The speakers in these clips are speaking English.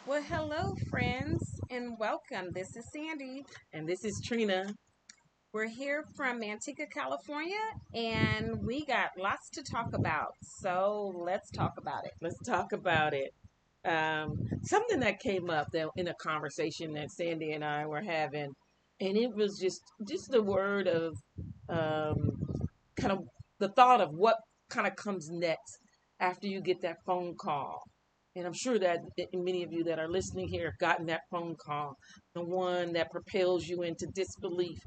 Well, hello, friends, and welcome. This is Sandy. And this is Trina. We're here from Manteca, California, and we got lots to talk about. So let's talk about it. Let's talk about it. Something that came up that in a conversation that Sandy and I were having, and it was just the word of kind of the thought of what kind of comes next after you get that phone call. And I'm sure that many of you that are listening here have gotten that phone call, the one that propels you into disbelief,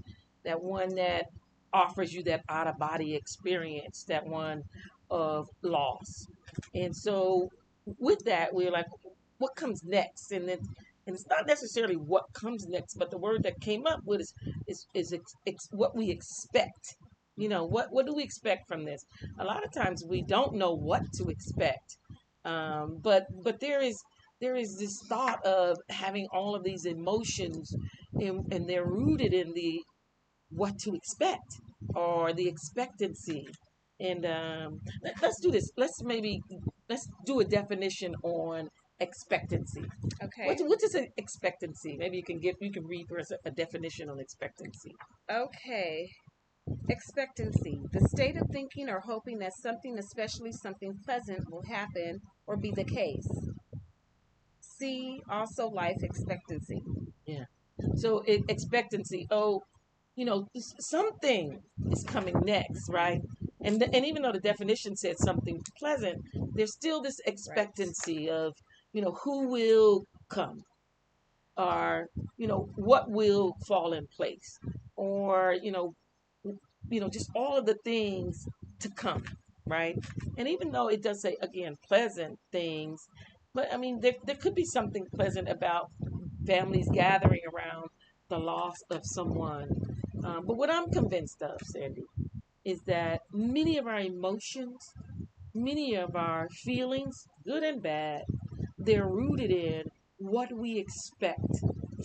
that one that offers you that out of body experience, that one of loss. And so, with that, we're like, what comes next? And it's not necessarily what comes next, but the word that came up with is what we expect. What do we expect from this? A lot of times we don't know what to expect, but there is this thought of having all of these emotions, and they're rooted in the what to expect or the expectancy. And let's do this. Let's do a definition on expectancy. Okay. What is an expectancy? Maybe you can read for us a definition on expectancy. Okay. Expectancy, the state of thinking or hoping that something, especially something pleasant, will happen or be the case. See also life expectancy. Yeah. So expectancy. Oh, something is coming next, right? And even though the definition said something pleasant, there's still this Right. expectancy of who will come, or what will fall in place, or just all of the things to come, right? And even though it does say again pleasant things, but I mean there could be something pleasant about families gathering around the loss of someone. But what I'm convinced of, Sandy, is that many of our emotions, many of our feelings, good and bad, they're rooted in what we expect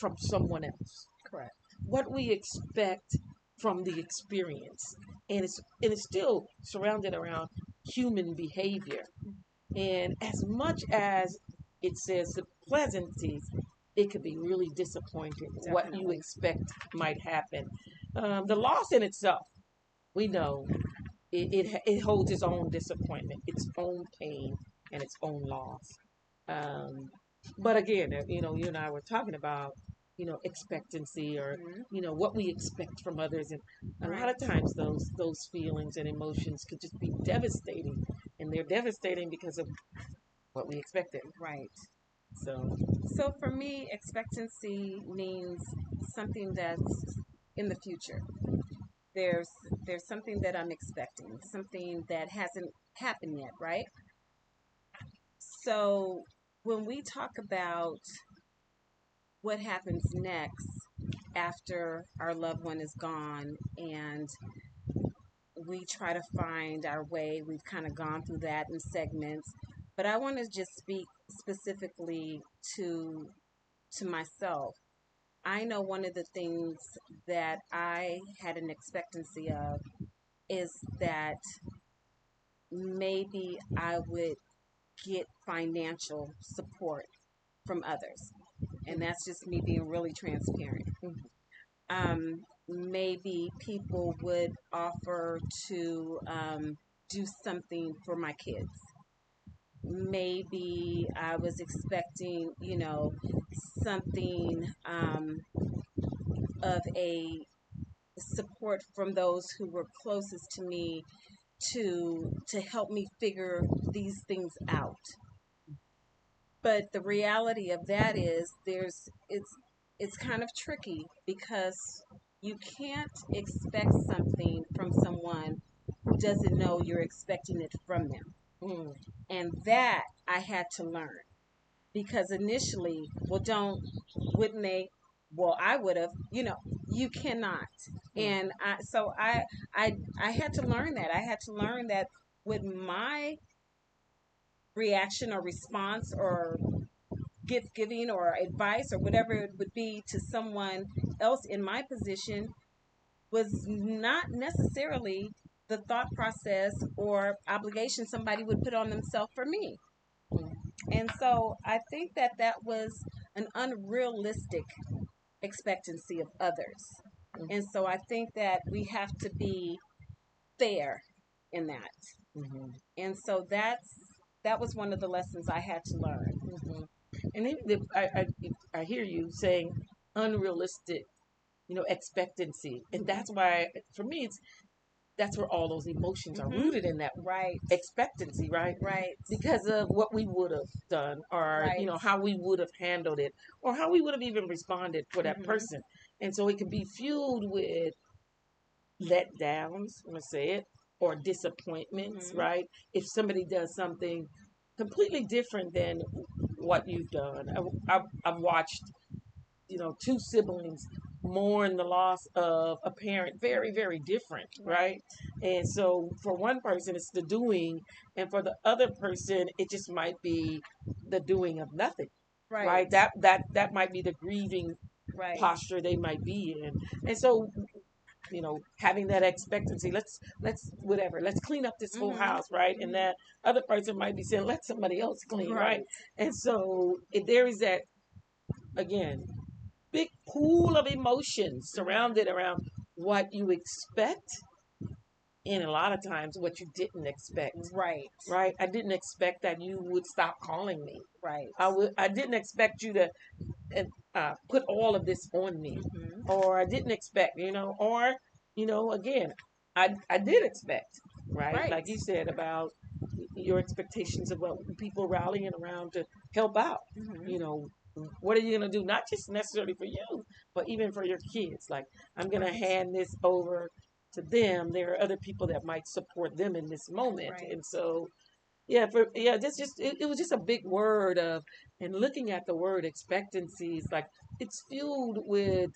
from someone else, Correct. what we expect from the experience. And it's still surrounded around human behavior. And as much as it says the pleasantries, it could be really disappointing what you Definitely. expect might happen. The loss in itself, we know it holds its own disappointment, its own pain, and its own loss. Um, but again, you and I were talking about, expectancy, or what we expect from others, and a lot of Right. times those feelings and emotions could just be devastating, and they're devastating because of what we expected. Right. So So for me, expectancy means something that's in the future. There's there's something that I'm expecting, something that hasn't happened yet, right? So when we talk about what happens next after our loved one is gone and we try to find our way, we've kind of gone through that in segments, but I want to just speak specifically to to myself. I know one of the things that I had an expectancy of is that maybe I would get financial support from others. And that's just me being really transparent. Maybe people would offer to do something for my kids. Maybe I was expecting, something of a support from those who were closest to me to help me figure these things out. But the reality of that is it's kind of tricky because you can't expect something from someone who doesn't know you're expecting it from them. mm, And that I had to learn because initially, well, wouldn't they? Well, I would have, you cannot. mm, And I had to learn that. I had to learn that with my reaction or response or gift giving or advice or whatever it would be to someone else in my position was not necessarily the thought process or obligation somebody would put on themselves for me. mm. And so I think that that was an unrealistic expectancy of others. And so I think that we have to be fair in that. Mm-hmm. And so that was one of the lessons I had to learn. Mm-hmm. And even if I hear you saying unrealistic, expectancy, and that's why for me that's where all those emotions are rooted in that Right. expectancy, right? Right. Because of what we would have done, or Right. how we would have handled it, or how we would have even responded for that person. And so it can be fueled with letdowns, I'm gonna say it, or disappointments, right? If somebody does something completely different than what you've done. I've watched, two siblings mourn the loss of a parent very, very different, right? And so for one person, it's the doing, and for the other person, it just might be the doing of nothing, right? That might be the grieving posture they might be in. And so having that expectancy, let's clean up this whole house, right? And that other person might be saying, let somebody else clean, right? And so if there is that, again, big pool of emotions surrounded around what you expect, and a lot of times what you didn't expect. Right. I didn't expect that you would stop calling me. Right. I didn't expect you to put all of this on me, or I didn't expect, again, I did expect, right? Like you said about your expectations of what people rallying around to help out. What are you going to do? Not just necessarily for you, but even for your kids. Like, I'm going to hand this over to them. There are other people that might support them in this moment. And so, this just it was just a big word of, and looking at the word expectancies, like it's fueled with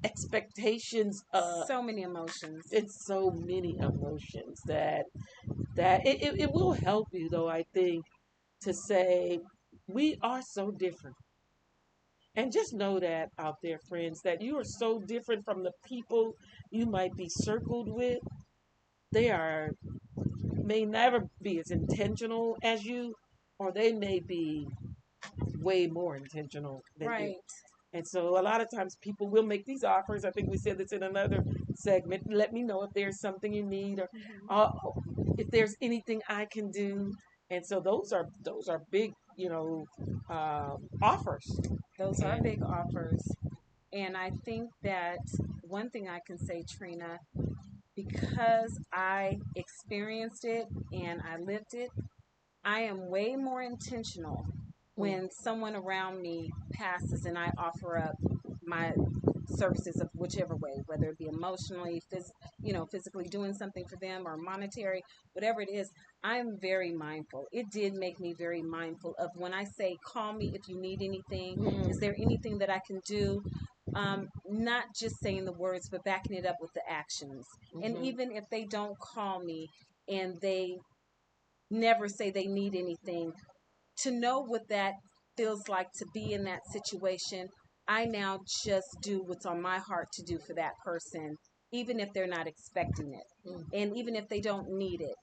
expectations of so many emotions. It's so many emotions that it will help you, though, I think, to say we are so different. And just know that out there, friends, that you are so different from the people you might be circled with. They may never be as intentional as you, or they may be way more intentional than you. And so a lot of times people will make these offers. I think we said this in another segment. Let me know if there's something you need, or if there's anything I can do. And so those are big, offers. Those are big offers. And I think that one thing I can say, Trina, because I experienced it and I lived it, I am way more intentional when someone around me passes and I offer up my services of whichever way, whether it be emotionally, physically doing something for them, or monetary, whatever it is. I'm very mindful. It did make me very mindful of when I say, call me if you need anything. Is there anything that I can do? Not just saying the words, but backing it up with the actions. And even if they don't call me and they never say they need anything, to know what that feels like to be in that situation, I now just do what's on my heart to do for that person, even if they're not expecting it, and even if they don't need it.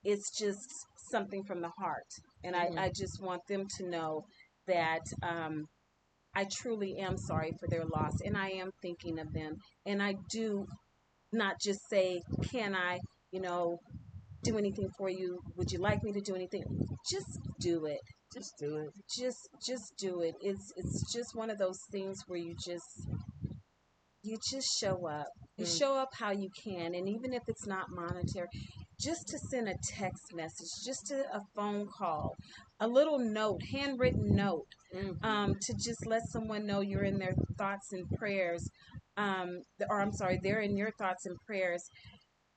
It's just something from the heart, and I just want them to know that I truly am sorry for their loss, and I am thinking of them, and I do not just say, can I, do anything for you? Would you like me to do anything? Just do it. Just do it. Just do it. It's just one of those things where you just show up. You show up how you can, and even if it's not monetary, just to send a text message, just a phone call, a little note, handwritten note, to just let someone know you're in their thoughts and prayers, or I'm sorry, they're in your thoughts and prayers.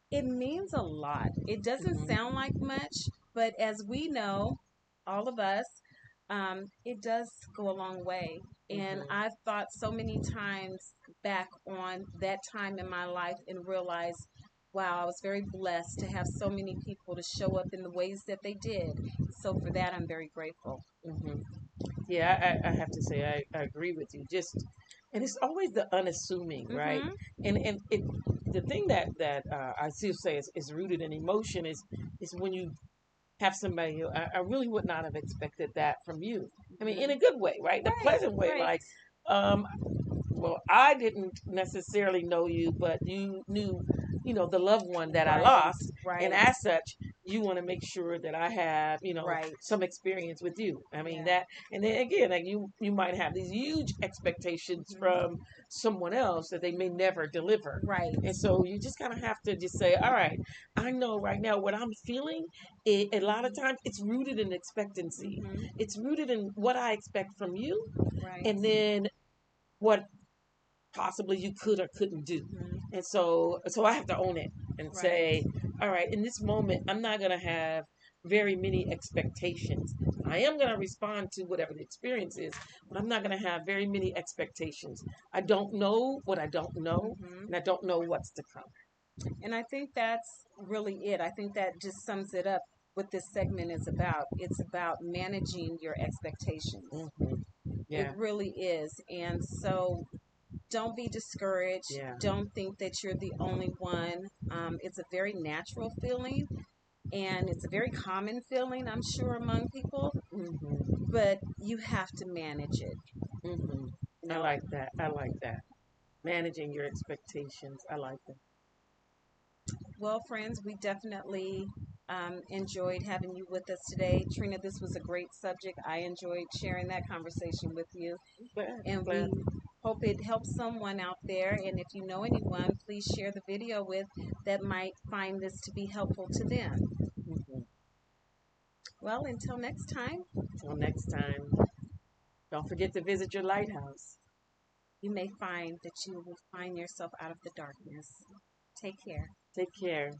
It means a lot. It doesn't sound like much, but as we know, all of us, it does go a long way. And I've thought so many times back on that time in my life and realized, wow, I was very blessed to have so many people to show up in the ways that they did. So for that, I'm very grateful. Yeah, I have to say I agree with you. And it's always the unassuming, right? And the thing that I still say is rooted in emotion is when you have somebody who I really would not have expected that from you. I mean, in Mhm. a good way, right? The Right, pleasant way, right, like, um, well, I didn't necessarily know you, but you knew, the loved one that I right, lost, and right, as such, you want to make sure that I have, right. some experience with you. I mean Yeah. that, and then again, like you might have these huge expectations Mhm. from someone else that they may never deliver, Right. and so you just kind of have to just say, all right, I know right now what I'm feeling. A lot of times, it's rooted in expectancy. Mhm. It's rooted in what I expect from you, Right. and then what possibly you could or couldn't do. Mhm. And so I have to own it and Right. say, all right, in this moment, I'm not going to have very many expectations. I am going to respond to whatever the experience is, but I'm not going to have very many expectations. I don't know what I don't know, Mhm. and I don't know what's to come. And I think that's really it. I think that just sums it up what this segment is about. It's about managing your expectations. Hmm. It Yeah, really is. And so don't be discouraged. yeah. Don't think that you're the only one. It's a very natural feeling and it's a very common feeling, I'm sure, among people, Hmm. but you have to manage it. Hmm. You I know, like that. I like that. Managing your expectations. I like that. well, friends, we definitely enjoyed having you with us today. Trina, this was a great subject. I enjoyed sharing that conversation with you, Glad. and Glad. we hope it helps someone out there. And if you know anyone, please share the video with that might find this to be helpful to them. Hmm. Well, until next time, Until next time, don't forget to visit your lighthouse. you may find that you will find yourself out of the darkness. Take care. Take care.